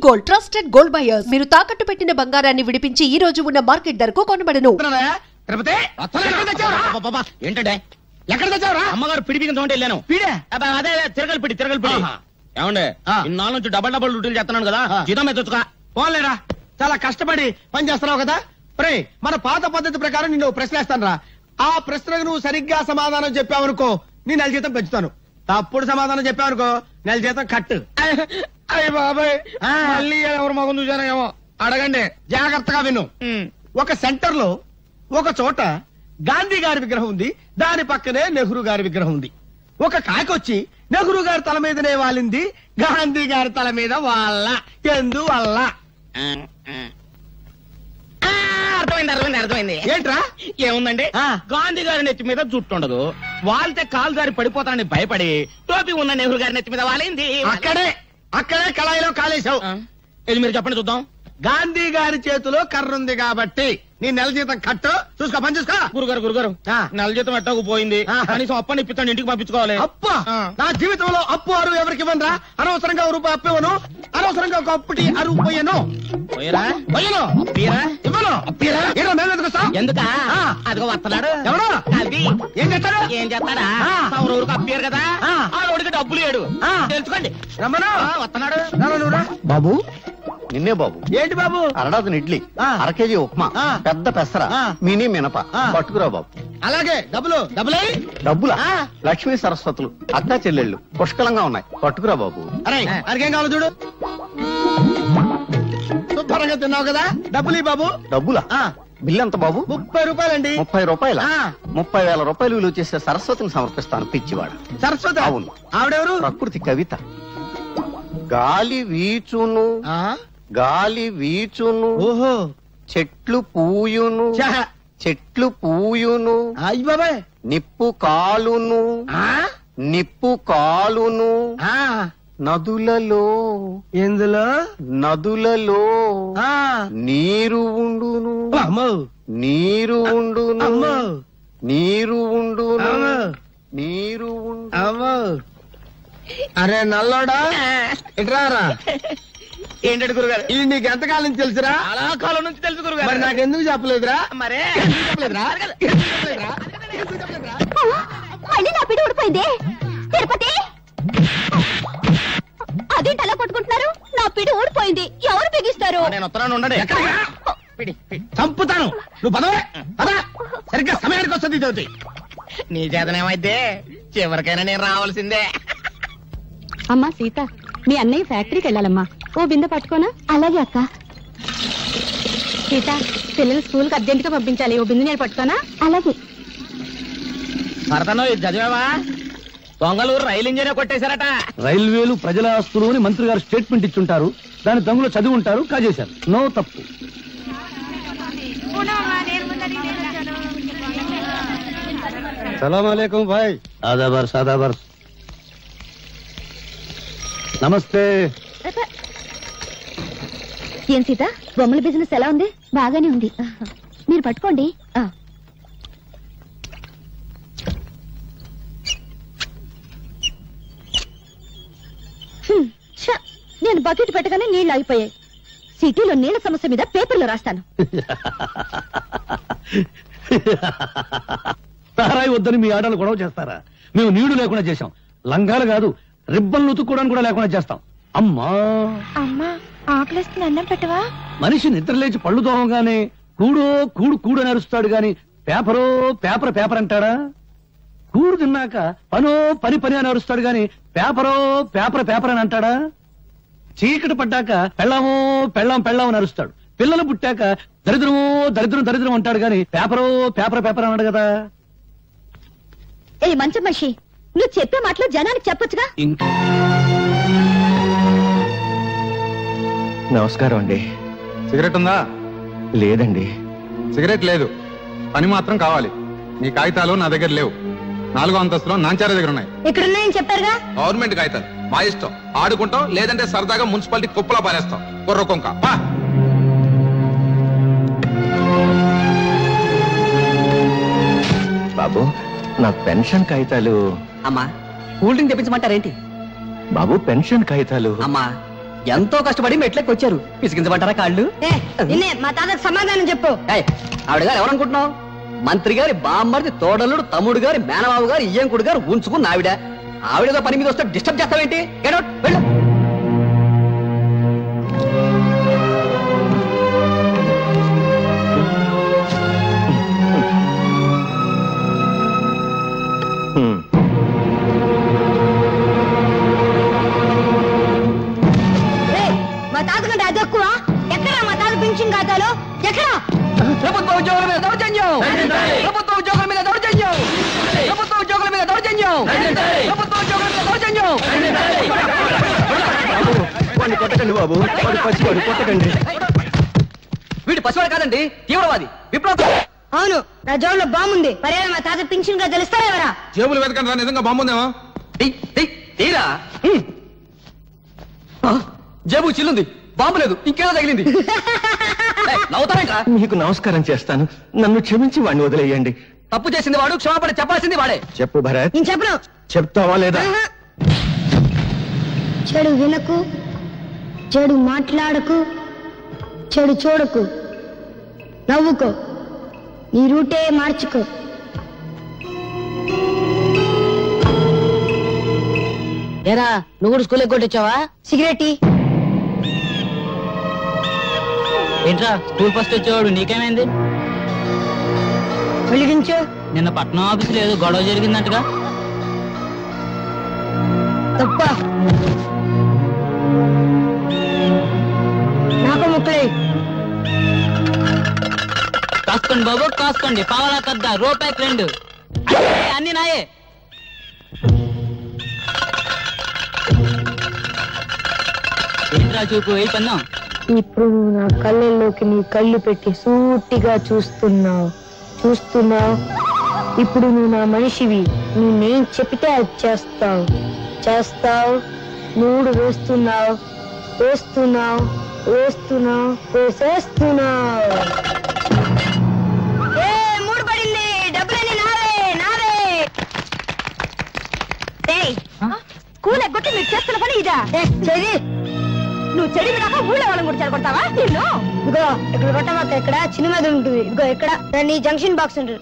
Gold, trusted gold buyers. మీరు తాకట్టు పెట్టిన బంగారాన్ని విడిపించి ఈ రోజు ఉన్న మార్కెట్ ధరకు కొనబడను. ఏంటంటే ఎక్కడ తెచ్చావురా? అమ్మగారు పిడి బిగిన తోంటే వెళ్ళాను. అదే తిరగలి పిడి ఏమండే ఇన్నాళ్ళ నుంచి డబల్ డ్యూటీలు చేస్తున్నాను కదా, జీతం ఎత్తొచ్చుగా. పోలేరా, చాలా కష్టపడి పని చేస్తున్నావు కదా. ప్రే మన పాత పద్ధతి ప్రకారం నిన్ను ప్రశ్నిస్తాను రా. ఆ ప్రశ్నకు నువ్వు సరిగ్గా సమాధానం చెప్పావనుకో నీ నెల జీతం పెంచుతాను. తప్పుడు సమాధానం చెప్పావనుకో నెల జీతం కట్టు. అయ్య బాబాయ్, మళ్ళీ ఎవరు మగం చూసానో ఏమో. అడగండి, జాగ్రత్తగా విను. ఒక సెంటర్ లో ఒక చోట గాంధీ గారి విగ్రహం ఉంది, దాని పక్కనే నెహ్రూ గారి విగ్రహం ఉంది. ఒక కాకొచ్చి నెహ్రూ గారి తల మీదనే వాలింది, గాంధీ గారి తల మీద వాళ్ళ ఎందువల్ల? అర్థమైంది. ఏంట్రా? ఏముందండి, గాంధీ గారి నెత్తి మీద జుట్టు ఉండదు, వాళ్తే కాలు దారి పడిపోతానని భయపడి టోపీ ఉన్న నెహ్రూ గారి నెత్తి మీద వాలింది. అక్కడే కళాయిలో కాలేశావు. ఇది మీరు చెప్పండి చూద్దాం. గాంధీ గారి చేతిలో కర్ర ఉంది కాబట్టి నీ నెల జీతం కట్టు. చూసుకో, పని చూసుకో. గురుగారు నెల జీతం ఎట్టకు పోయింది, కనీసం అప్పని ఇప్పిస్తాను, ఇంటికి పంపించుకోవాలి. అప్ప నా జీవితంలో అప్పు అరువు ఎవరికి ఇవ్వనరా. అనవసరంగా రూపాయి అప్పు ఇవ్వను, అనవసరంగా ఒక అప్పుటి అరువు పోయాను. ఎందుక అదిగో వస్తున్నాడు. ఎవరు? ఏం చేస్తాడు? ఏం చేస్తాడా? ఊరికి అప్పారు కదా, ఆ రోడ్డుకి డబ్బులు లేడు. తెలుసుకోండి. రమ్మను. వస్తున్నాడు. బాబు నిన్నే బాబు. ఏంటి బాబు? అరడాదిన ఇడ్లీ, అర కేజీ ఉప్మా, పెద్ద పెసర, మినీ మినప పట్టుకురా బాబు. అలాగే డబ్బులే. డబ్బులా? లక్ష్మీ సరస్వతులు అక్కా చెల్లెళ్ళు పుష్కలంగా ఉన్నాయి, పట్టుకురా బాబు. అరే అరికేం కావాలి చూడు. శుభ్రంగా తిన్నావు కదా, డబ్బులు బాబు. డబ్బులా? బిల్లు ఎంత బాబు? 30 రూపాయలండి. 30 రూపాయల? 30,000 రూపాయలు విలువ చేసే సరస్వతిని సమర్పిస్తాను. పిచ్చివాడు. సరస్వతి? అవును. ఆవిడెవరు? ప్రకృతి కవిత. గాలి వీచును, గాలి వీచును, ఓహో, చెట్లు పూయును, చెట్లు పూయును, అయ్య బాబాయ్, నిప్పు కాలును, నిప్పు కాలును, నదులలో, ఎందులో? నదులలో నీరు ఉండును, నీరు ఉండును, నీరు ఉండును, నీరు ఉండు. అరే నల్లోడా, ఇట్రారా. ఏంటంటే గురుగారు, ఇది నీకు ఎంతకాలం నుంచి తెలుసురా? చాలా కాలం నుంచి తెలుసు గురుగారు. మరి నాకెందుకు చెప్పలేదురా? మరే మళ్ళీ నా పిడి ఊడిపోయింది. తిరుపతి, అదేంటి అలా కొట్టుకుంటున్నారు? నా పిడి ఊడిపోయింది, ఎవరు బిగిస్తారు? నేను ఉత్తరాన్ని ఉండండి. చంపుతాను. నువ్వు పదవే పదా, సరిగ్గా సమయానికి వస్తుంది జ్యోతి. నీ చేతనేమైతే చివరికైనా నేను రావాల్సిందే. అమ్మా సీత, మీ అన్నయ్య ఫ్యాక్టరీకి వెళ్ళాలమ్మా, ఓ బిందె పట్టుకోనా? అలాగే అక్క. సీత, పిల్లలు స్కూల్ కి అర్జెంట్ గా పంపించాలి, ఓ బిందె నేను పట్టుకోనా? అలాగే. భరతను ఇది చదివావా? దొంగలూరు రైలు ఇంజనే కొట్టేశారట. రైల్వేలు ప్రజల ఆస్తులు అని మంత్రి గారు స్టేట్మెంట్ ఇచ్చుంటారు, దాని దొంగలు చదివి ఉంటారు, కాజేశారు. నో తప్పు. సలాం అలైకుం భాయ్. ఆదాబర్ సాదాబర్. నమస్తే. ఏం సీత, బొమ్మల బిజినెస్ ఎలా ఉంది? బాగానే ఉంది, మీరు పట్టుకోండి. నేను బకెట్ పెట్టగానే నీళ్లు ఆగిపోయాయి. సిటీలో నీళ్ల సమస్య మీద పేపర్లో రాస్తాను. తారాయి వద్దని మీ ఆడలు గొడవ చేస్తారా? మేము నీళ్లు లేకుండా చేశాం, లంగాలు కాదు రిబ్బన్లు ఉతుక్కోవడానికి కూడా లేకుండా చేస్తాం. అమ్మా అమ్మా, ఆకలిస్తుంది, అన్నం పెట్టవా? మనిషి నిద్రలేచి పళ్ళు తోమగానే కూడో కూడు కూడు అని అరుస్తాడు గాని పేపరో పేపర్ పేపర్ అంటాడా? కూడు తిన్నాక పనో పని పని అని అరుస్తాడు గాని పేపరో పేపర్ పేపర్ అని అంటాడా? చీకటి పడ్డాక పెళ్ళామో పెళ్ళాం పెళ్ళాం అని అరుస్తాడు. పిల్లలు పుట్టాక దరిద్రమో దరిద్రం దరిద్రం అంటాడు గాని పేపరో పేపర్ పేపర్ అన్నాడు కదా. ఏ మంచి మనిషి, నువ్వు చెప్పే మాటలు జనానికి చెప్పొచ్చుగా. నమస్కారం అండి. సిగరెట్ ఉందా? లేదండి. సిగరెట్ లేదు, పని మాత్రం కావాలి. నీ కాగితాలు నా దగ్గర లేవు. 4వ అంతస్తులో నాంచార దగ్గర ఉన్నాయి. ఎక్కడున్నాయని చెప్పారుగా. గవర్నమెంట్ కాగితాలు, మా ఇష్టం. ఆడుకుంటాం, లేదంటే సరదాగా మున్సిపాలిటీ కుప్పలా పారేస్తాం. కుర్ర కొంక. బాబు, నా పెన్షన్ కాగితాలు. అమ్మా, కూల్ డ్రింక్ తెప్పించమంటారేంటి? బాబు, పెన్షన్ కాగితాలు. అమ్మా, ఎంతో కష్టపడి మెట్లకి వచ్చారు, పిసికించబడ్డారా కాళ్ళు? నిన్నే మా తాతకు సమాధానం చెప్పు. ఆవిడ గారు ఎవరనుకుంటున్నావు? మంత్రి గారి బామ్మర్ది తోడలుడు తమ్ముడు గారి మేనబాబు గారు ఇయ్యంకుడు గారు ఉంచుకున్న ఆవిడ. ఆవిడతో పని మీద వస్తే డిస్టర్బ్ చేస్తావేంటి? గెట్ అవుట్, వెళ్ళు. మా తాత కంటే అది ఎక్కువ. ఎక్కడా మా తాత పెన్షన్ ఖాతాలో? ఎక్కడా? ప్రభుత్వ ఉద్యోగుల మీద దౌర్జన్యం! ప్రభుత్వ ఉద్యోగుల మీద దౌర్జన్యం! ప్రభుత్వ ఉద్యోగుల మీద దౌర్జన్యం! ప్రభుత్వ ఉద్యోగుల మీద దౌర్జన్యం! కొట్టకండి బాబు, వాడు పసివాడు, కొట్టకండి. వీడు పసివాడు కాదండి, తీవ్రవాది, విప్లవ. అవును, నా జోబులో బాగుంది. పర్యాలు మా తాత పెన్షన్ గా తెలుస్తారా ఎవరా? జేబులు వెతకండి రా, నిజంగా బాగుందేమో. తీరా జేబు చిల్లుంది, బాంబు లేదు, ఇంకేదో తగిలింది. నవ్వుతారేంట్రా? మీకు నమస్కారం చేస్తాను, నన్ను క్షమించి వాడిని వదిలేయండి. తప్పు చేసింది వాడు, క్షమాపణ చెప్పాల్సింది వాడే. చెప్పు భరత్. నేను చెప్పను. చెప్తావా లేదా? చెడు వినకు, చెడు మాట్లాడకు, చెడు చూడకు, నవ్వుకో, నీ రూటే మార్చుకో. ఏరా, నువ్వు కూడా స్కూల్ కొట్టొచ్చావా? సిగరెట్ ఏంట్రా స్కూల్ ఫస్ట్ వచ్చేవాడు, నీకేమైంది? వెలిగించు. నిన్న పట్నం ఆఫీసులో ఏదో గొడవ జరిగిందంటగా? తప్ప నాకు ముక్కలే. కాసుకోండి బాబు, కాసుకోండి. పావలా కద్ద, రూపాయికి 2. అన్ని నాయే. ఏంట్రా చూపు, ఏ పన్నాం? ఇప్పుడు నువ్వు నా కళ్ళల్లోకి నీ కళ్ళు పెట్టి సూటిగా చూస్తున్నావు. ఇప్పుడు నువ్వు నా మనిషివి. నేను చెప్తే అది చేస్తావు. 3 వేస్తున్నావు. వేసేస్తున్నావు. 3 పడింది. డబ్బులన్నీ నావే. స్కూల్ ఎగ్గొట్టి మీరు చేస్తున్న పని ఇదా? నువ్వు చెడి వినాక ఊళ్ళో వాళ్ళని కూడా చెడగొడతావా? ఇదిగో ఇక్కడ కొట్టమాక, ఇక్కడ చిన్న మీద ఉంటుంది. ఇదిగో ఇక్కడ దాన్ని జంక్షన్ బాక్స్ ఉంటుంది.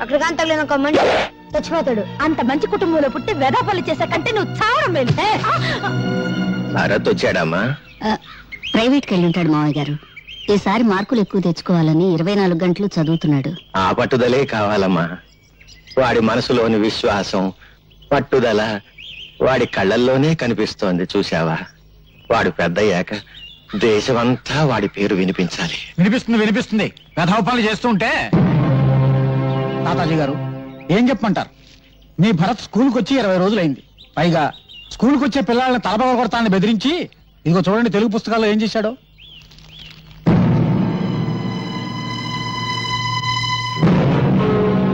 అక్కడ కానీ తగిలిన ఒక మనిషి చచ్చిపోతాడు. అంత మంచి కుటుంబంలో పుట్టి వెదాపల్లి చేసే కంటే నువ్వు చావడం మేలు. భరత్ వచ్చాడమ్మా? ప్రైవేట్కి వెళ్ళి ఉంటాడు మావయ్య గారు. ఈసారి మార్కులు ఎక్కువ తెచ్చుకోవాలని 24 గంటలు చదువుతున్నాడు. ఆ పట్టుదలే కావాలమ్మా. వాడి మనసులోని విశ్వాసం, పట్టుదల వాడి కళ్ళల్లోనే కనిపిస్తోంది. చూశావా? వాడు పెద్దయ్యాక దేశమంతా వాడి పేరు వినిపించాలి. వినిపిస్తుంది. కథోపాలు చేస్తూ ఉంటే. తాతాజీ గారు ఏం చెప్పమంటారు? మీ భరత్ స్కూల్కి వచ్చి 20 రోజులైంది. పైగా స్కూల్కి వచ్చే పిల్లల్ని తలపగ కొడతానని బెదిరించి, ఇదిగో చూడండి తెలుగు పుస్తకాల్లో ఏం చేశాడో.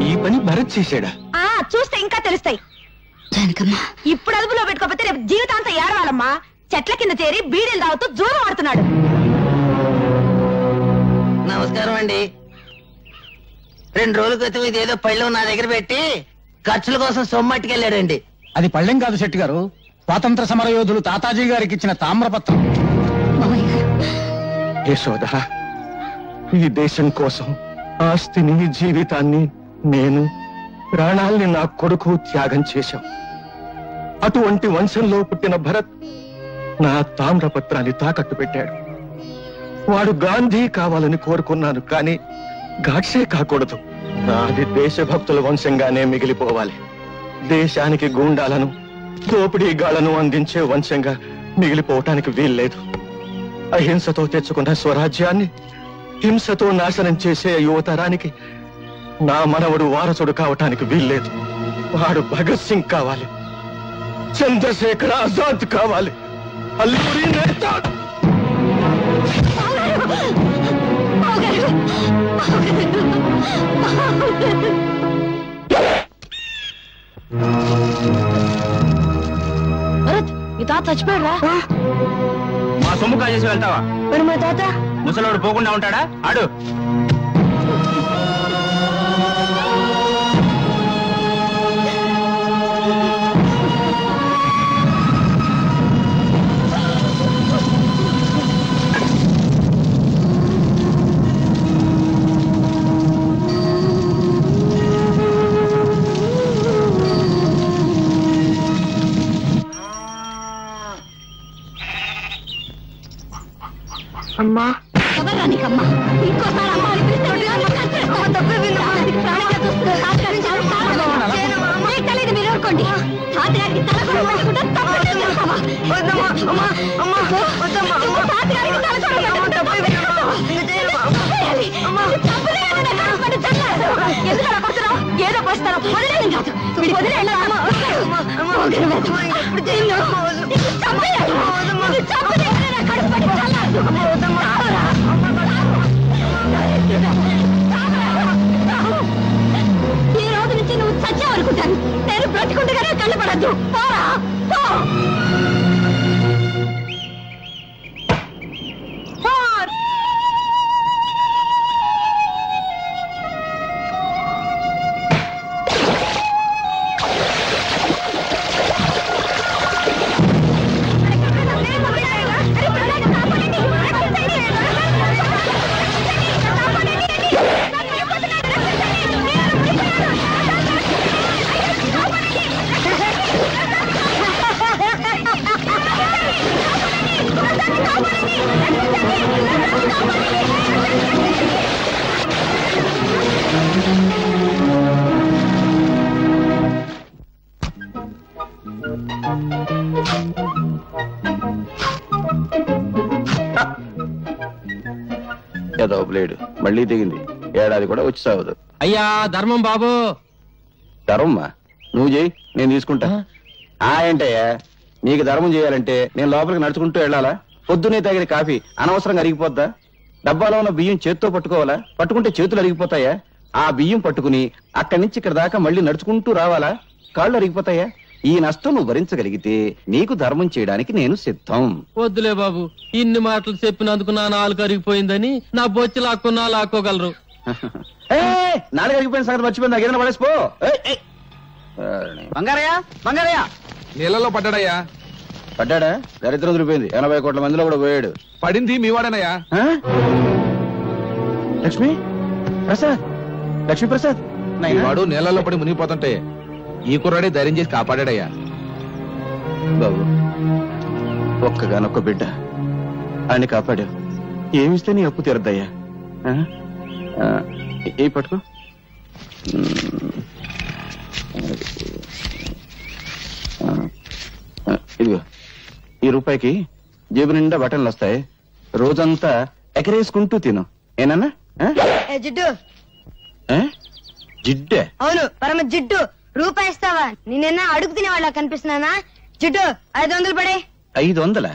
ఈ పని భరత్ చేశాడా? చూస్తే ఇంకా తెలుస్తాయి. ఇప్పుడు అదుపులో పెట్టుకోకపోతే రేపు జీవితాంతం ఏడవాలమ్మా. చెట్ల కింద చేరి బీడీలు తాగుతూ జూదం ఆడుతున్నాడు. నమస్కారం అండి. 2 రోజుల క్రితం ఇదేదో పళ్ళెం నా దగ్గర పెట్టి ఖర్చుల కోసం సొమ్మట్టుకెళ్ళాడండి. అది పళ్ళెం కాదు శెట్టి గారు, స్వాతంత్ర సమర యోధులు తాతాజీ గారికి ఇచ్చిన తామ్రపత్రం. యశోద, ఈ దేశం కోసం ఆస్తిని, జీవితాన్ని, నేను ప్రాణాల్ని నా కొడుకు త్యాగం చేశాం. అటువంటి వంశంలో పుట్టిన భరత్ నా తామ్రపత్రాన్ని తాకట్టు పెట్టాడు. వాడు గాంధీ కావాలని కోరుకున్నాను, కానీ గాడ్సే కాకూడదు. నాది దేశభక్తుల వంశంగానే మిగిలిపోవాలి. దేశానికి గూండాలను, దోపిడీగాళ్లను అందించే వంశంగా మిగిలిపోవటానికి వీల్లేదు. అహింసతో తెచ్చుకున్న స్వరాజ్యాన్ని హింసతో నాశనం చేసే యువతరానికి నా మనవడు వారసుడు కావటానికి వీల్లేదు. వాడు భగత్ సింగ్ కావాలి, చంద్రశేఖర్ ఆజాద్ కావాలి, అల్లూరి నేత. భరత్, మీ తాత చచ్చిపోయాడా? మా సొమ్ము కాజేసి వెళ్తావా? మరి మా తాత ముసలోడు పోకుండా ఉంటాడా? ఆడు. అమ్మా ఎవరా నీకమ్మా? ఇంకోసారి అమ్మ అని పిలిస్తే మీరు ఊరుకోండి. తాతగారికి తల కూడా పెట్టుకుంటే ఏదో పోస్తారో వదిలేదు కాదు. ఈ రోజు నుంచి నువ్వు చచ్చావనుకుంటాను. నేను బ్రతికుండగానే కళ్ళపడద్దు. పోరా పో. ఏదో బ్లేడు మళ్ళీ దిగింది. ఏడాది కూడా వచ్చి సావదు. అయ్యా ధర్మం బాబు. ధర్మమ్మా నువ్వు చేయి, నేను తీసుకుంటా. ఏంటయ్యా నీకు ధర్మం చేయాలంటే నేను లోపలికి నడుచుకుంటూ వెళ్ళాలా? పొద్దునే తాగిన కాఫీ అనవసరంగా అరిగిపోద్దా? డబ్బాలో ఉన్న బియ్యం చేత్తో పట్టుకోవాలా? పట్టుకుంటే చేతులు అరిగిపోతాయా? ఆ బియ్యం పట్టుకుని అక్కడి నుంచి ఇక్కడ దాకా మళ్ళీ నడుచుకుంటూ రావాలా? కాళ్ళు అరిగిపోతాయా? ఈ నష్టం నువ్వు భరించగలిగితే నీకు ధర్మం చేయడానికి నేను సిద్ధం. వద్దులే బాబు, ఇన్ని మాటలు చెప్పినందుకు నా నాలుగు అరిగిపోయిందని నా బొచ్చి లాక్కున్నా లాక్కోగలరు. నాలుగు అరిగిపోయిన సంగతి మర్చిపోయింది. ఏదైనా పడేసిపో. బంగారయ్య బంగారయ్య నీళ్ళలో పడ్డాడయ్యా. పడ్డాడా? దరిద్రం వదిలిపోయింది. 80 కోట్ల మందిలో కూడా పోయాడు. పడింది మీ వాడనయ్యా. లక్ష్మి ప్రసాద్, లక్ష్మీ ప్రసాద్ వాడు నీళ్ళలో పడి మునిగిపోతుంటే ఈ కుర్రాడే ధైర్యం చేసి కాపాడాడయ్యా. బాబు ఒక్కగానొక్క బిడ్డ ఆయన కాపాడావు. ఏమిస్తే నీ అప్పు తీరద్దయ్యా. ఏ పట్టుకో. ఇదిగో ఈ రూపాయికి జేబు నిండా బట్టలు వస్తాయి. రోజంతా ఎకరేసుకుంటూ తిను. ఏనన్నా? జిడ్డు జిడ్డే? అవును, పరమ జిడ్డు. రూపాయి ఇస్తావా? నేనైనా అడుగు తినే వాళ్ళ కనిపిస్తున్నానా? జిడ్డు 500 పడే. 500?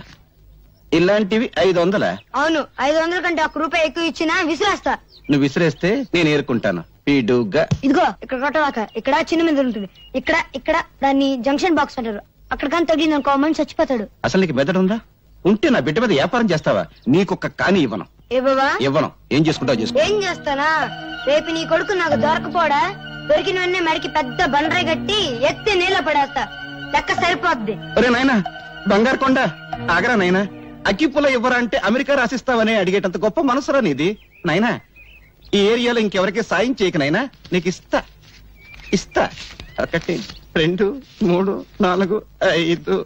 ఇలాంటివి 500? అవును, 500 కంటే 1 రూపాయి ఎక్కువ ఇచ్చినా విసిరేస్తా. నువ్వు విసిరేస్తే నేను ఏరుకుంటాను. పీడుగా ఇదిగో ఇక్కడ కొట్టవాక. ఇక్కడ చిన్న మీద ఉంటుంది. ఇక్కడ ఇక్కడ దాన్ని జంక్షన్ బాక్స్ అంటారు. అక్కడ కానీ తగిలింది అనుకో మనిషి చచ్చిపోతాడు. అసలు నీకు మెదడు ఉందా? ఉంటే నా బిడ్డ మీద వ్యాపారం చేస్తావా? నీకొక్క కాని ఇవ్వను. ఇవ్వను. ఏం చేసుకుంటావు చేసుకో. ఏం చేస్తానా? రేపు నీ కొడుకు నాకు దొరకపోడా? దొరికిన వెంటనే మడికి పెద్ద బండరాయి కట్టి ఎత్తి నీళ్ళ పడేస్తా. లెక్క సరిపోద్ది. ఒరే నాయనా, బంగారు కొండ ఆగరా నాయనా. అగ్గిపుల్ల ఇవ్వరా అంటే అమెరికా రాసిస్తావని అడిగేటంత గొప్ప మనసురా నీది నాయనా. ఈ ఏరియాలో ఇంకెవరికి సాయం చేయక నాయనా. నీకు ఇస్తా ఇస్తా. 1 2 3 4 5.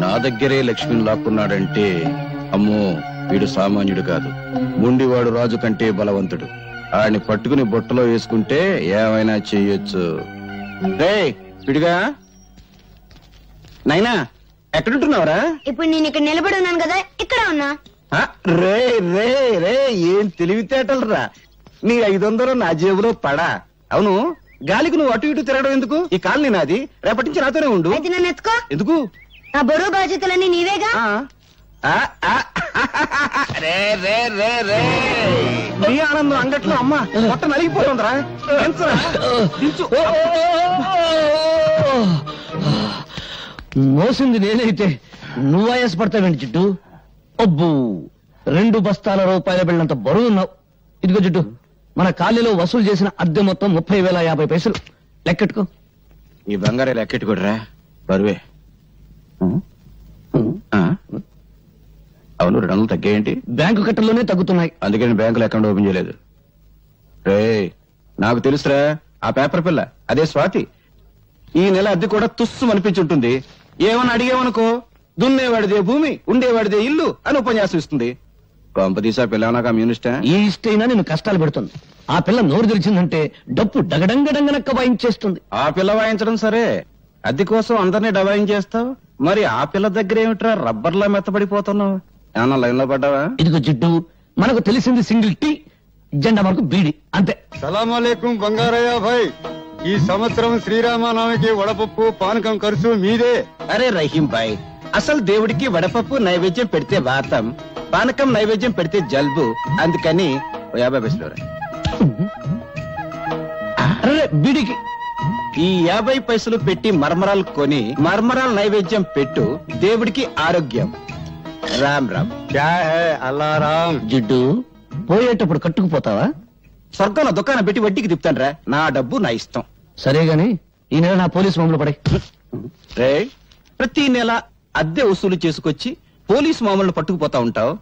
నా దగ్గరే లక్ష్మిని లాక్కున్నాడంటే అమ్మో వీడు సామాన్యుడు కాదు. ముండివాడు రాజు కంటే బలవంతుడు. ఆడిని పట్టుకుని బుట్టలో వేసుకుంటే ఏమైనా చెయ్యొచ్చు. రే పిడిగా నైనా, ఎక్కడుంటున్నావురా? ఇప్పుడు నేను ఇక్కడ నిలబడి ఉన్నాను కదా, ఇక్కడ ఉన్నా. రే రే రే ఏం తెలివితేటలు రా. నీ 500 నా జేబులో పడా. అవును, గాలికి నువ్వు అటు ఇటు తిరగడం ఎందుకు? ఈ కాలనీ నాది. రేపటి నుంచి నాతోనే ఉండు. అయితే నన్ను ఎత్తుకో. ఎందుకు? నా బరువు బాధ్యతలన్నీ నీవేగా. నీ ఆనందం అంగట్లో అమ్మ మొట్ట నలిగిపోతుందిరా. మోసింది నేనైతే నువ్వు ఆయాసపడతావేంటి జిడ్డు? అబ్బు 2 బస్తాల రూపాయల బిళ్ళంత బరువున్నావు. ఇదిగో జిడ్డు, మన కాలనీలో వసూలు చేసిన అద్దె మొత్తం 30,050 పైసలు. లెక్కెట్టుకో. ఈ బంగారే లెక్కెట్టుకోడరా బరువే. అవును, 200 తగ్గాయేంటి? బ్యాంకు కట్టల్లోనే తగ్గుతున్నాయి. అందుకని బ్యాంకులో అకౌంట్ ఓపెన్ చేయలేదు. రే నాకు తెలుసురా, ఆ పేపర్ పిల్ల అదే స్వాతి. ఈ నెల అద్దె కూడా తుస్సు అనిపించుంటుంది. ఏమని అడిగేవనుకో దున్నేవాడిదే భూమి ఉండేవాడిదే ఇల్లు అని ఉపన్యాసం ఇస్తుంది. కొంపదీసా పిల్లనా కమ్యూనిస్టా? ఈ ఇష్టైనా నేను కష్టాలు పెడుతుంది. ఆ పిల్ల నోరు తెరిచిందంటే డప్పు డగడంగడంగనక్క వాయించేస్తుంది. ఆ పిల్ల వాయించడం సరే, అద్దె కోసం అందరినీ డబాయించేస్తావు. మరి ఆ పిల్ల దగ్గర ఏమిట్రా రబ్బర్లా మెత్తబడిపోతున్నావు? ఏమన్నా లైన్ లో పడ్డావా? ఇదిగో జిడ్డు, మనకు తెలిసింది సింగిల్ టీ, జెండా మనకు బీడి, అంతే. సలాంలేకం బంగారయ్య భాయ్, ఈ సంవత్సరం శ్రీరామనవమికి వడపప్పు పానకం ఖర్చు మీదే. అరే రహీం భాయ్, అసలు దేవుడికి వడపప్పు నైవేద్యం పెడితే వాతం, పానకం నైవేద్యం పెడితే జల్బు. అందుకని 50 పైసలు. బీడికి ఈ 50 పైసలు పెట్టి మర్మరాలు కొని మర్మరాలు నైవేద్యం పెట్టు, దేవుడికి ఆరోగ్యం. రామ్ రామ్. క్యా హై అల్లారాం. జిడ్డు, పోయేటప్పుడు కట్టుకుపోతావా? స్వర్గంలో దుకాణం పెట్టి వడ్డీకి తిప్పుతాను. నా డబ్బు నా ఇష్టం. సరే గాని ఈ నెల నా పోలీసు మామూలు పడే. రే, ప్రతి నెల అద్దె వసూలు చేసుకొచ్చి పోలీసు మామూలు పట్టుకుపోతా ఉంటావు.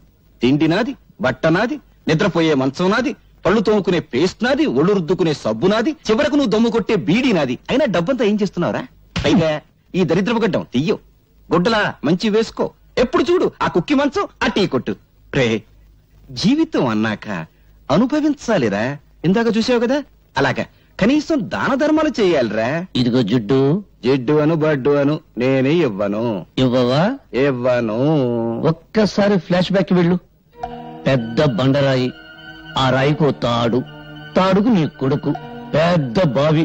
తిండి నాది, బట్ట నాది, నిద్రపోయే మంచం నాది, పళ్ళు తోముకునే పేస్ట్ నాది, ఒళ్ళు రుద్దుకునే సబ్బు నాది, చివరకు నువ్వు దమ్ము కొట్టే బీడీ నాది. అయినా డబ్బంతా ఏం చేస్తున్నావురా? పైగా ఈ దరిద్రపు గడ్డం తీయో, గుడ్డలా మంచి వేసుకో. ఎప్పుడు చూడు ఆ కుక్కి మంచం, ఆ టీ కొట్టు. రే, జీవితం అన్నాక అనుభవించాలిరా. ఇందాక చూసావు కదా, అలాగా కనీసం దాన ధర్మాలు చేయాలిరా. ఇదిగో జిడ్డు, జిడ్డు అను బడ్డు అను నేనే ఇవ్వను. ఇవ్వవా? ఇవ్వను. ఒక్కసారి ఫ్లాష్ బ్యాక్ వెళ్ళు. పెద్ద బండరాయి, ఆ రాయికో తాడు, తాడుకు నీ కొడుకు, పెద్ద బావి.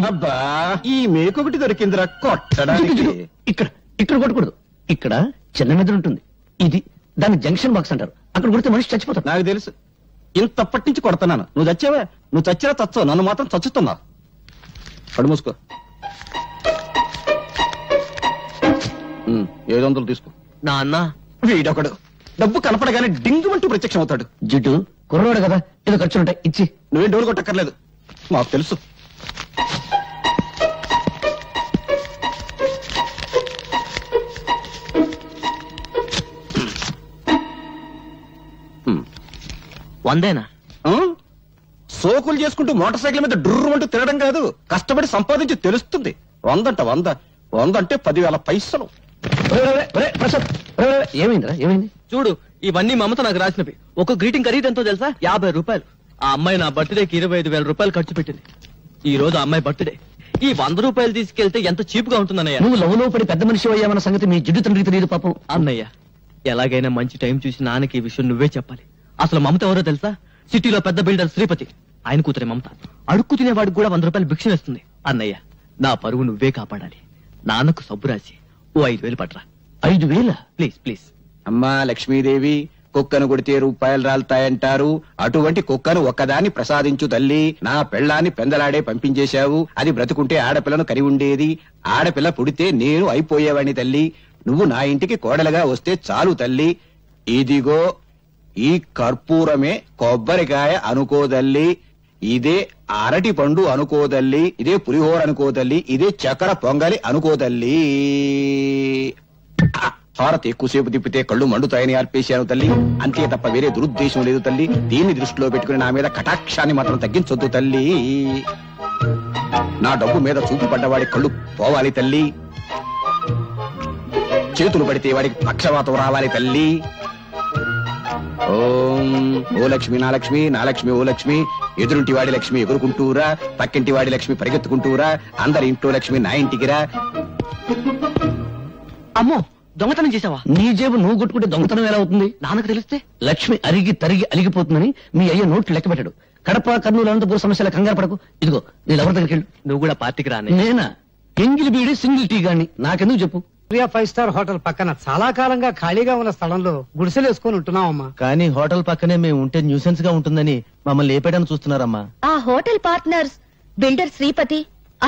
అబ్బా, ఈ మేకొకటి దొరికిందిరా కొట్టడానికి. ఇక్కడ ఇక్కడ కొట్టకూడదు. ఇక్కడ చిన్న మెదడు ఉంటుంది. ఇది దాన్ని జంక్షన్ బాక్స్ అంటారు. అక్కడ కొడితే మనిషి చచ్చిపోతాడు. నాకు తెలుసు. ఇంతప్పటి నుంచి కొడుతున్నాను. నువ్వు చచ్చావా? నువ్వు చచ్చినా చచ్చావు, నన్ను మాత్రం చచ్చుతున్నావు. కడు మూసుకో. 700 తీసుకో. నాన్న, వీడొకడు డబ్బు కనపడగానే డింగుమంటూ ప్రత్యక్షం అవుతాడు. జిడ్డు, కుర్రవాడు కదా, ఏదో ఖర్చులుంటాయి, ఇచ్చి. నువ్వేం డోర్ కొట్టక్కర్లేదు, మాకు తెలుసు. వందేనా? సోకులు చేసుకుంటూ మోటార్ సైకిల్ మీద డుర్రు అంటూ తిరగడం కాదు, కష్టపడి సంపాదించి తెలుస్తుంది. 100 అంటే 10,000 పైసలు. ఏమైందిరా? ఏమైంది? చూడు, ఇవన్నీ మమత నాకు రాసినవి. ఒక గ్రీటింగ్ ఖరీదు ఎంతో తెలుసా? 50 రూపాయలు. ఆ అమ్మాయి నా బర్త్డేకి 25,000 రూపాయలు ఖర్చు పెట్టింది. ఈ రోజు ఆ అమ్మాయి బర్త్డే. ఈ 100 రూపాయలు తీసుకెళ్తే ఎంత చీప్ గా ఉంటుందన్నయ్య. నువ్వు లవ్లో పడి పెద్ద మనిషి అయ్యామన్న సంగతి మీ జిడ్డు తండ్రికి తెలియదు పాపం. అన్నయ్య, ఎలాగైనా మంచి టైం చూసి నాన్నకి ఈ విషయం నువ్వే చెప్పాలి. అసలు మమత ఎవరో తెలుసా? సిటీలో పెద్ద బిల్డర్ శ్రీపతి, ఆయన కూతురే మమత. అడుక్కు తినేవాడికి కూడా 100 రూపాయలు భిక్ష వేస్తుంది. అన్నయ్య, నా పరువు నువ్వే కాపాడాలి. నాన్నకు సబ్బు రాసి ఓ 5,000 పట్రా. 5,000? Please please. అమ్మా లక్ష్మీదేవి, కుక్కను కొడితే రూపాయలు రాలుతాయంటారు. అటువంటి కుక్కను ఒక్కదాన్ని ప్రసాదించు తల్లి. నా పెళ్ళాన్ని పెందలాడే పంపించేశావు. అది బ్రతుకుంటే ఆడపిల్లను కరి ఉండేది. ఆడపిల్ల పుడితే నేను అయిపోయేవాడిని తల్లి. నువ్వు నా ఇంటికి కోడలుగా వస్తే చాలు తల్లి. ఇదిగో ఈ కర్పూరమే కొబ్బరికాయ అనుకోదల్లి, ఇదే అరటి పండు అనుకోదల్లి, ఇదే పులిహోర అనుకోదల్లి, ఇదే చక్కెర పొంగలి అనుకోదల్లి. హారతి ఎక్కువసేపు తిప్పితే కళ్ళు మండుతాయని ఆర్పేశాను తల్లి. అంతే తప్ప వేరే దురుద్దేశం లేదు తల్లి. దీన్ని దృష్టిలో పెట్టుకుని నా మీద కటాక్షాన్ని మాత్రం తగ్గించొద్దు తల్లి. నా డబ్బు మీద చూపు పడ్డవాడి కళ్ళు పోవాలి తల్లి. చేతులు పడితే వాడికి పక్షవాతం రావాలి తల్లి. ఓం ఓ లక్ష్మి నా లక్ష్మి, నా లక్ష్మి ఓ లక్ష్మి. ఎదురుంటి వాడి లక్ష్మి ఎగురుకుంటూరా, పక్కింటి వాడి లక్ష్మి పరిగెత్తుకుంటూరా, అందరి ఇంట్లో లక్ష్మి నా ఇంటికిరా. అమ్మో, దొంగతనం చేసావా? నీ జేబు నువ్వు కొట్టుకుంటే దొంగతనం ఎలా అవుతుంది? నాన్నకు తెలిస్తే లక్ష్మి అరిగి తరిగి అలిగిపోతుందని మీ అయ్య నోట్లు లెక్క పెట్టాడు. కడప, కర్నూలు, అనంతపురం సమస్యల కంగారు పడకు. ఇదిగో నీ ఎవరి దగ్గరికి వెళ్ళు. నువ్వు కూడా పార్టీకి రానే. నేనా? ఎంగిలి బీడి సింగిల్ టీ గాని. నాకెందుకు చెప్పు. 5 స్టార్ హోటల్ పక్కన చాలా కాలంగా ఖాళీగా ఉన్న స్థలంలో గుడిసెలు వేసుకుని ఉంటున్నామమ్మా. కానీ హోటల్ పక్కనే మేము ఉంటే న్యూసెన్స్ గా ఉంటుందని మమ్మల్ని లేపేయడానికి చూస్తున్నారమ్మా. ఆ హోటల్ పార్ట్నర్స్ బిల్డర్ శ్రీపతి,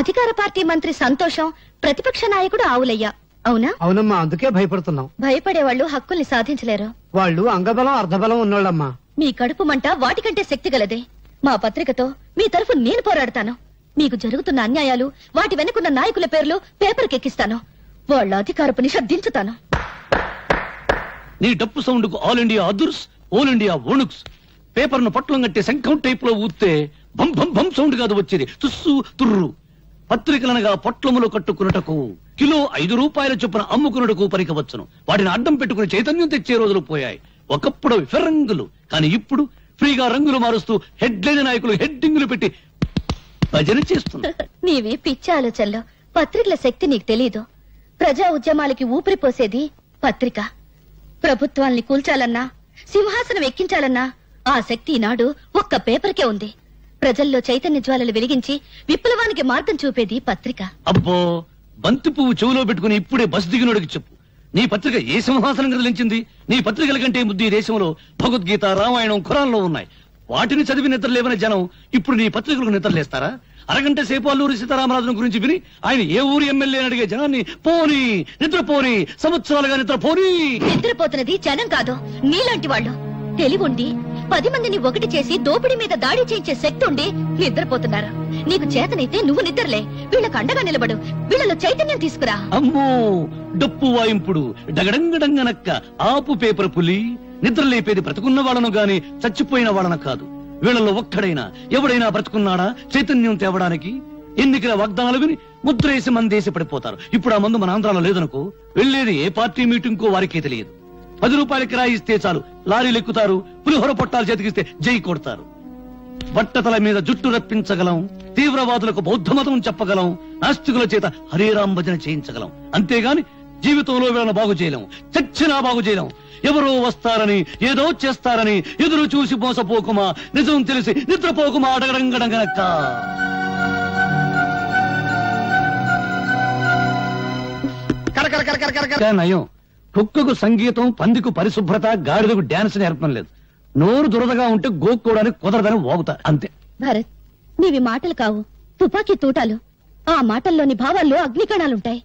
అధికార పార్టీ మంత్రి సంతోషం, ప్రతిపక్ష నాయకుడు ఆవులయ్య. అవునా? అవునమ్మా, అందుకే భయపడుతున్నాం. భయపడేవాళ్ళు హక్కుల్ని సాధించలేరు. వాళ్ళు అంగబలం అర్ధబలం ఉన్నోళ్ళమ్మా. మీ కడుపు మంట వాటికంటే శక్తి గలదే. మా పత్రికతో మీ తరఫు నేను పోరాడతాను. మీకు జరుగుతున్న అన్యాయాలు, వాటి వెనుకున్న నాయకుల పేర్లు పేపర్కి ఎక్కిస్తాను. వాళ్ళ అధికారపు నిషేధించుతాను. నీ డప్పు సౌండ్ కు ఆల్ ఇండియా అదుర్స్, ఆల్ ఇండియా వణుక్స్. పేపర్ ను పట్లం కట్టి శంఖం టైప్ లో ఊస్తే భం భం భం సౌండ్ కాదు వచ్చేది, తుస్సు తుర్రు. పత్రికలనగా పొట్లములు కట్టుకున్నటకు కిలో 5 రూపాయల చొప్పున అమ్ముకున్నకు పరికవచ్చును. వాటిని అడ్డం పెట్టుకుని చైతన్యం తెచ్చే రోజులు పోయాయి. ఒకప్పుడు ఫిరంగులు, కానీ ఇప్పుడు ఫ్రీగా రంగులు మారుస్తూ హెడ్లైన్ నాయకులు హెడ్డింగులు పెట్టి భజన చేస్తున్నారు. నీవి పిచ్చి ఆలోచనలో పత్రికల శక్తి నీకు తెలీదు. ప్రజా ఉద్యమాలకి ఊపిరిపోసేది పత్రిక. ప్రభుత్వాల్ని కూల్చాలన్నా, సింహాసనం ఎక్కించాలన్నా ఆ శక్తి ఈనాడు ఒక్క పేపర్కే ఉంది. ప్రజల్లో చైతన్య జ్వాలలు వెలిగించి విప్లవానికి మార్గం చూపేది పత్రిక. అబ్బో, బంతి పువ్వు చెవులో పెట్టుకుని ఇప్పుడే బస్ దిగినోడికి చెప్పు, నీ పత్రిక ఏ సింహాసనం కదిలించింది? నీ పత్రికల కంటే ముద్దు ఈ దేశంలో భగవద్గీత, రామాయణం, ఖురాన్లో ఉన్నాయి. వాటిని చదివి నిద్రలేవని జనం ఇప్పుడు నీ పత్రికలకు నిద్రలేస్తారా? అరగంట సేపు అల్లూరి సీతారామరాజును గురించి విని ఆయన ఏ ఊరి ఎమ్మెల్యే అడిగే జనాన్ని పోనీ నిద్రపోని, సంవత్సరాలుగా నిద్రపోని. నిద్రపోతున్నది జనం కాదు, నీలాంటి వాళ్ళు. తెలివుండి 10 మందిని ఒకటి చేసి దోపిడీ మీద దాడి చేయించే శక్తి ఉండి నిద్రపోతున్నారు. నీకు చేతనైతే నువ్వు నిద్రలే, వీళ్ళకు అండగా నిలబడు, వీళ్ళలో చైతన్యం తీసుకురా. అమ్మో, డప్పు వాయింపుడు డగడంగడంగనక్క ఆపు పేపర్ పులి. నిద్రలేపేది బ్రతుకున్న వాళ్ళను గాని చచ్చిపోయిన వాళ్ళను కాదు. వీళ్ళలో ఒక్కడైనా ఎవడైనా బ్రతుకున్నాడా చైతన్యం తేవడానికి? ఎన్నికల వాగ్దానాలు విని ముద్రేసి మందేసి పడిపోతారు. ఇప్పుడు ఆ మందు మన ఆంధ్రాలో లేదనుకో, వెళ్లేది ఏ పార్టీ మీటింగ్ కో వారికే తెలియదు. 10 రూపాయల కిరాయి ఇస్తే చాలు లారీలు ఎక్కుతారు, పులిహోర పొట్టాలు చేతికిస్తే జై కొడతారు. బట్టతల మీద జుట్టు రప్పించగలం, తీవ్రవాదులకు బౌద్ధ మతం చెప్పగలం, నాస్తికుల చేత హరేరాం భజన చేయించగలం. అంతేగాని జీవితంలో వీళ్ళను బాగు చేయలేం, చచ్చినా బాగు చేయలేం. ఎవరో వస్తారని, ఏదో చేస్తారని ఎదురు చూసి మోసపోకుమా, నిజం తెలిసి నిద్రపోకుమా అడగడంగడంగనక్క. నయం, కుక్కకు సంగీతం, పందికు పరిశుభ్రత, గాడిదకు డాన్స్ నేర్పడం లేదు. నోరు దురదగా ఉంటే గోక్కోవడానికి కుదరదని వాగుతా అంతే. భరత్, నీవి మాటలు కావు, తుపాకీ తూటాలు. ఆ మాటల్లోని భావాల్లో అగ్నికణాలుంటాయి.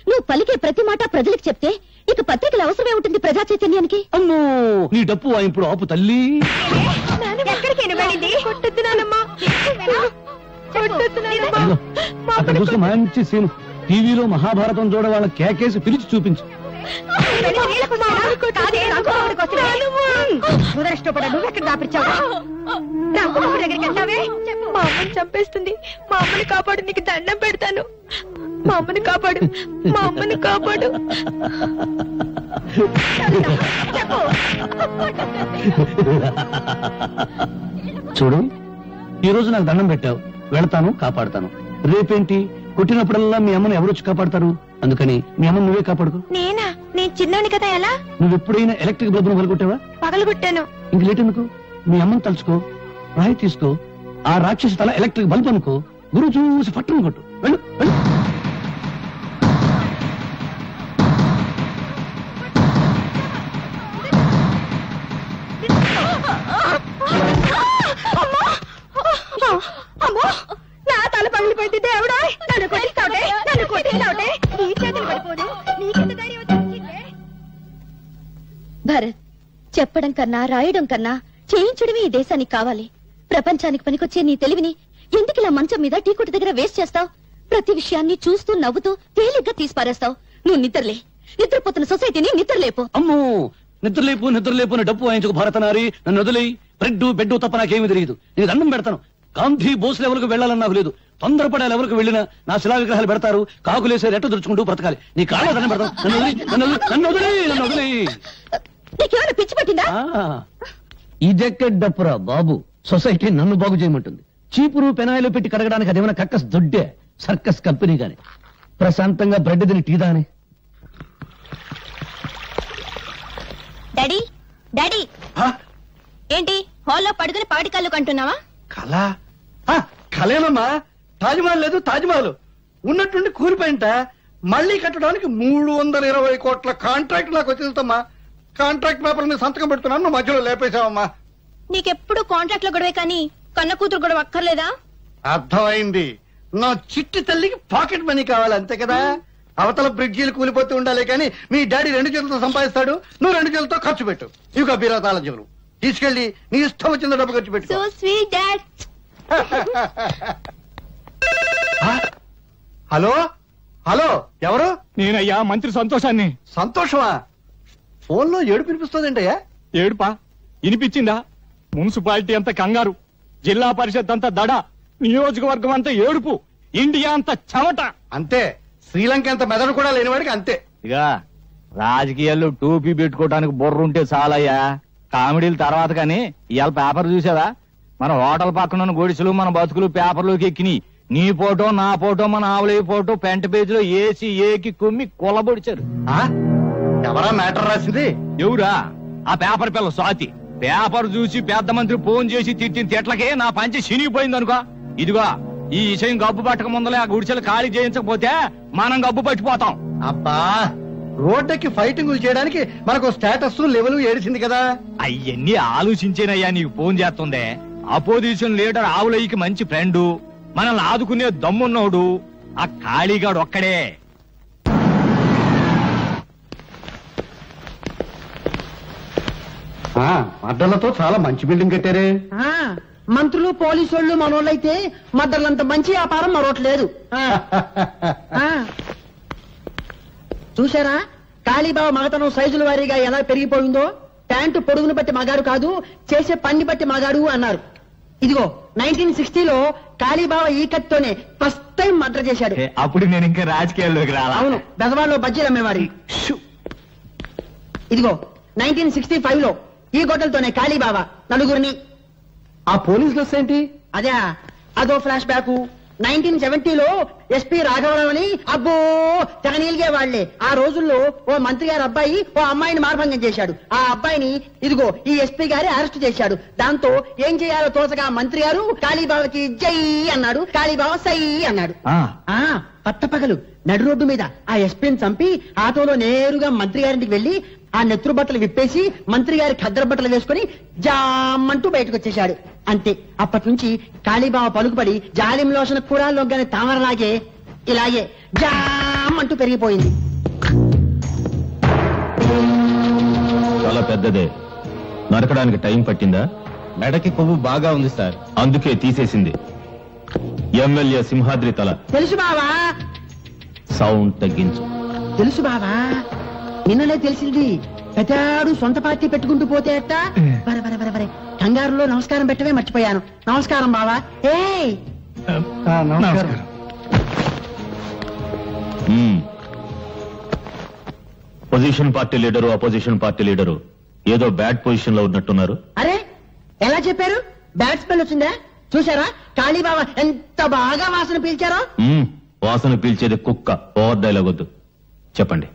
నువ్వు పలికే ప్రతి మాట ప్రజలకు చెప్తే ఇక పత్రికల అవసరమే ఉంటుంది ప్రజా చైతన్యానికి. అమ్మో, నీ డప్పు ఇప్పుడు ఆపు తల్లి. అక్కడ చూస్తే మంచి సీన్. టీవీలో మహాభారతం చూడ వాళ్ళ కేకేసి పిలిచి చూపించు. మా అమ్మని చంపేస్తుంది. మా అమ్మని కాపాడు, నీకు దండం పెడతాను. మా అమ్మని కాపాడు, మా అమ్మని కాపాడు. చూడు, ఈ రోజు నాకు దండం పెట్టావు, వెళ్తాను, కాపాడుతాను. రేపేంటి, కొట్టినప్పుడల్లా మీ అమ్మని ఎవరొచ్చి కాపాడతారు? అందుకని మీ అమ్మని నువ్వే కాపాడుకో. నేనా? నేను చిన్నోని కదా. ఎలా? నువ్వు ఎప్పుడైనా ఎలక్ట్రిక్ బల్బును పగలగొట్టావా? పగలగొట్టాను. ఇంక లేట్ ఎందుకు, మీ అమ్మని తలుచుకో, రాయి తీసుకో, ఆ రాక్షసి తల ఎలక్ట్రిక్ బల్బ్ అనుకో, గురువు చూసి పట్టును కొట్టు. వెళ్ళు వెళ్ళు. అమ్మో, నా తల పగిలిపోయింది. దేవుడా, నన్ను కొట్టిస్తావుటే, నన్ను కొట్టిస్తావుటే. నీ చేతులు పడిపోదు, నీకెంత ధైర్యం వచ్చిందే? భరత్, చెప్పడం కన్నా రాయడం కన్నా చేయించడమే ఈ దేశానికి కావాలి. ప్రపంచానికి పనికొచ్చే నీ తెలివిని ఎందుకు ఇలా మంచం మీద టీ కొట్టు దగ్గర వేస్ట్ చేస్తావు? ప్రతి విషయాన్ని చూస్తూ నవ్వుతూ తేలిగ్గా తీసిపారేస్తావు. నువ్వు నిద్రలే, నిద్రపోతున్న సొసైటీని నిద్రలేపు. అమ్మో, నిద్రలేపు నిద్రలేపు అని డప్పు వాయించుకు భారతనారి. నన్ను వదిలేయి. బ్రెడ్ బెడ్ తప్ప నాకేమీ తెలియదు. నేను దండం పెడతాను. గాంధీ బోస్ లెవెల్కు వెళ్లాలని నాకు లేదు. తొందరపడే లెవెల్కు వెళ్ళినా నా శిలా విగ్రహాలు పెడతారు, కాకులేసే రెట్ట దురుచుకుంటూ బ్రతకాలి. నీ కాళ్ళ దండం పెడతాను. నన్ను వదిలేయి. నీకేమైనా పిచ్చి పట్టిందా? ఇదెక్కడ డప్పురా బాబు, సొసైటీ నన్ను బాగు చేయమంటుంది. చీపురు పెనాయిలు పెట్టి కడగడానికి అదేమైనా కక్కస్ దొడ్డే సర్కస్ కంపెనీ గాని. ప్రశాంతంగా బ్రెడ్ తిని టీ దాని. డాడీ, డాడీ, ఏంటి హాల్లో పడుకుని పాడి కళ్ళు కంటున్నావా? కళ కళేనమ్మా. తాజ్మహల్ లేదు, తాజ్మహల్ ఉన్నట్టుండి కూలిపోయింట. మళ్ళీ కట్టడానికి 320 కోట్ల కాంట్రాక్ట్ నాకు వచ్చేదమ్మా. కాంట్రాక్ట్ పేపర్ మీద సంతకం పెడుతున్నాను, నువ్వు మధ్యలో లేపేశావమ్మా. నీకెప్పుడు కాంట్రాక్ట్ లో గొడవే కానీ కన్న కూతురు గొడవ అక్కర్లేదా? అర్థమైంది. నా చిట్టి తల్లికి పాకెట్ మనీ కావాలి, అంతే కదా. అవతల బ్రిడ్జీలు కూలిపోతూ ఉండాలి కానీ మీ డాడీ 2 చేతులతో సంపాదిస్తాడు, నువ్వు 2 చేతులతో ఖర్చు పెట్టు. ఇక బీరాతాల జీవులు తీసుకెళ్లి నీ ఇష్టం వచ్చిన డబ్బు ఖర్చు పెట్టు. So sweet dad. Hello hello, ఎవరు? నేనయ్యా, మంత్రి సంతోషాన్ని. సంతోషమా? ఫోన్ లో ఏడుపు వినిపిస్తుందంటయ్యా. ఏడుపా? వినిపించిందా? మున్సిపాలిటీ అంతా కంగారు, జిల్లా పరిషత్ అంతా దడ, నియోజకవర్గం అంతా ఏడుపు, ఇండియా అంతా చెమట. అంతే, శ్రీలంక అంత మెదడు కూడా లేనివాడికి అంతే. ఇక రాజకీయాల్లో టోపీ పెట్టుకోవడానికి బుర్ర ఉంటే చాలయ్యా, కామెడీల తర్వాత కానీ ఇవాళ పేపర్ చూసావా? మన హోటల్ పక్కన గొడిసెలు మన బతుకులు పేపర్లోకి ఎక్కినాయి. నీ ఫోటో నా ఫోటో మన ఆవులయ్య ఫోటో ఫ్రంట్ పేజ్ లో ఏసి ఏకి కొమ్మి కొలబొడిచారు. ఎవరా మ్యాటర్ రాసింది? ఎవరా? ఆ పేపర్ పిల్ల స్వాతి. పేపర్ చూసి పెద్ద మంత్రి ఫోన్ చేసి తిట్టిన తిట్లకే నా పంచి చినిగిపోయింది అనుకో. ఇదిగో ఈ విషయం గబ్బు పట్టక ముందలే ఆ గుడిసెలు ఖాళీ చేయించకపోతే మనం గబ్బు పట్టిపోతాం. అబ్బా, రోడ్డుకి ఫైటింగులు చేయడానికి మనకు స్టేటస్ లెవెల్ ఏడిచింది కదా. అయ్యన్ని ఆలోచించేనయ్యా నీకు ఫోన్ చేస్తుందే. అపోజిషన్ లీడర్ ఆవులయ్యకి మంచి ఫ్రెండు, మనల్ని ఆదుకునే దమ్మున్నోడు ఆ ఖాళీగాడు ఒక్కడే. అడ్డలతో చాలా మంచి బిల్డింగ్ కట్టారే. మంత్రులు పోలీసు వాళ్ళు మనోళ్ళైతే మద్దర్లంత మంచి వ్యాపారం మరొకట్లేదు. చూసారా కాళీబాబా మగతనం సైజుల వారీగా ఎలా పెరిగిపోయిందో? ప్యాంటు పొడుగును బట్టి మగాడు కాదు, చేసే పని బట్టి మగాడు అన్నారు. ఇదిగో 1960లో కాళీబాబా ఈ కత్తితోనే ఫస్ట్ టైం మర్డర్ చేశాడు. అప్పుడు నేను ఇంకా రాజకీయాల్లోకి రాలా. అవును, బెజవాడలో బజ్జీలు అమ్మేవారి. ఇదిగో 1965లో ఈ గొడ్డలతోనే కాళీబాబా నలుగురిని. ఆ పోలీస్ డ్రెస్ ఏంటి? అదే అదో ఫ్లాష్ బ్యాక్. 1970లో ఎస్పీ రాఘవరావు అని అబ్బో తెగ నీలిగే వాళ్లే. ఆ రోజుల్లో ఓ మంత్రి గారి అబ్బాయి ఓ అమ్మాయిని మార్భంగం చేశాడు. ఆ అబ్బాయిని ఇదిగో ఈ ఎస్పీ గారి అరెస్ట్ చేశాడు. దాంతో ఏం చేయాలో తోచగా మంత్రి గారు కాళీబాబాకి జై అన్నాడు, కాళీబాబా సై అన్నాడు. పట్టపగలు నడు రోడ్డు మీద ఆ ఎస్పీని చంపి ఆటోలో నేరుగా మంత్రి గారింటికి వెళ్లి ఆ నెత్తురు బట్టలు విప్పేసి మంత్రి గారి ఖద్దరు బట్టలు వేసుకుని జామంటూ బయటకు వచ్చేశాడు. అంతే, అప్పటి నుంచి కాళీబాబా పలుకుపడి జాలిం లోషణ కూడాల్లోగానే తామరలాగే ఇలాగే జామంటూ పెరిగిపోయింది. చాలా పెద్దదే. నరకడానికి టైం పట్టిందా? మెడకి కొవ్వు బాగా ఉంది సార్, అందుకే తీసేసింది. ఎమ్మెల్యే సింహాద్రి తల. తెలుసు బావా. సౌండ్ తగ్గించు. తెలుసు బావా, నిన్ననే తెలిసింది. పెద్దాడు సొంత పార్టీ పెట్టుకుంటూ పోతే అట్ట. బరే కంగారులో నమస్కారం పెట్టవే మర్చిపోయాను. నమస్కారం బావా. Position party leader opposition party leader ఏదో బ్యాడ్ పొజిషన్ లో ఉన్నట్టున్నారు. అరే ఎలా చెప్పారు? బ్యాడ్ స్మెల్ వచ్చిందా? చూసారా కాళీబాబా ఎంత బాగా వాసన పీల్చారో? వాసన పీల్చేది కుక్క. ఓవర్ డైలాగ్ వద్దు, చెప్పండి.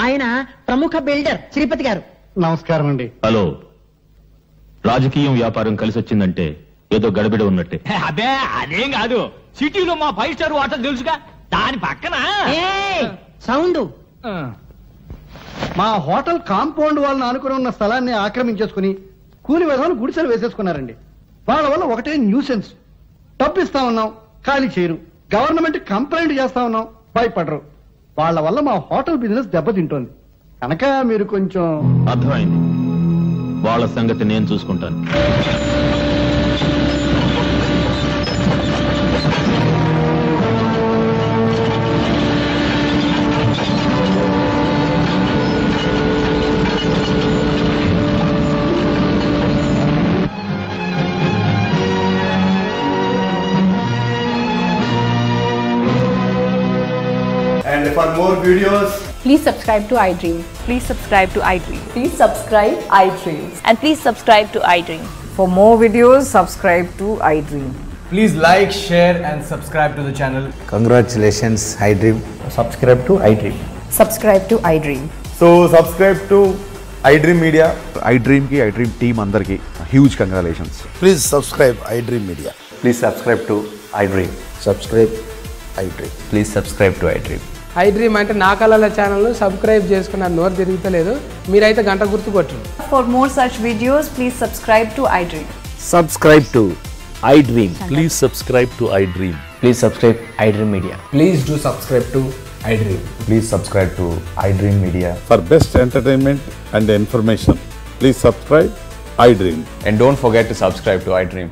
ఆయన ప్రముఖ బిల్డర్ శ్రీపతి గారు. నమస్కారం అండి. హలో. రాజకీయం వ్యాపారం కలిసి వచ్చిందంటే ఏదో గడబిడ ఉన్నట్టే. అదే అదేం కాదు, సిటీలో మా 5 స్టార్ హోటల్ తెలుసుగా, దాని పక్కన సౌండ్. మా హోటల్ కాంపౌండ్ వాళ్ళని ఆనుకుని ఉన్న స్థలాన్ని ఆక్రమించేసుకుని కూలి విధాలు గుడిసెలు వేసేసుకున్నారండి. వాళ్ళ వల్ల ఒకటే న్యూసెన్స్. డబ్బు ఇస్తా ఉన్నాం, ఖాళీ చేయరు. గవర్నమెంట్ కంప్లైంట్ చేస్తా ఉన్నాం, భయపడరు. వాళ్ళ వల్ల మా హోటల్ బిజినెస్ దెబ్బతింటోంది. కనుక మీరు కొంచెం. అర్థమైంది, వాళ్ళ సంగతి నేను చూసుకుంటాను. And for more videos, please subscribe to iDream. Please subscribe to iDream. Please subscribe iDream. And please subscribe to iDream. For more videos, subscribe to iDream. please like, share and subscribe to the channel. Congratulations, iDream. Subscribe to iDream. Subscribe to iDream. So subscribe to iDream Media. iDream ki iDream team andarki huge congratulations. Please subscribe iDream Media. Please subscribe to iDream. Subscribe iDream. Please subscribe to iDream. iDream అంటే నా కళల channel subscribe చేసుకున్న నోరు తిరుగుతలేదు, మీరైతే గంట గుర్తు కొట్టండి. For more such videos, please subscribe to iDream. Subscribe to iDream. Please subscribe to iDream. Please subscribe iDream Media. Please do subscribe to iDream. Please subscribe to iDream Media. For best entertainment and information, please subscribe iDream. And don't forget to subscribe to iDream.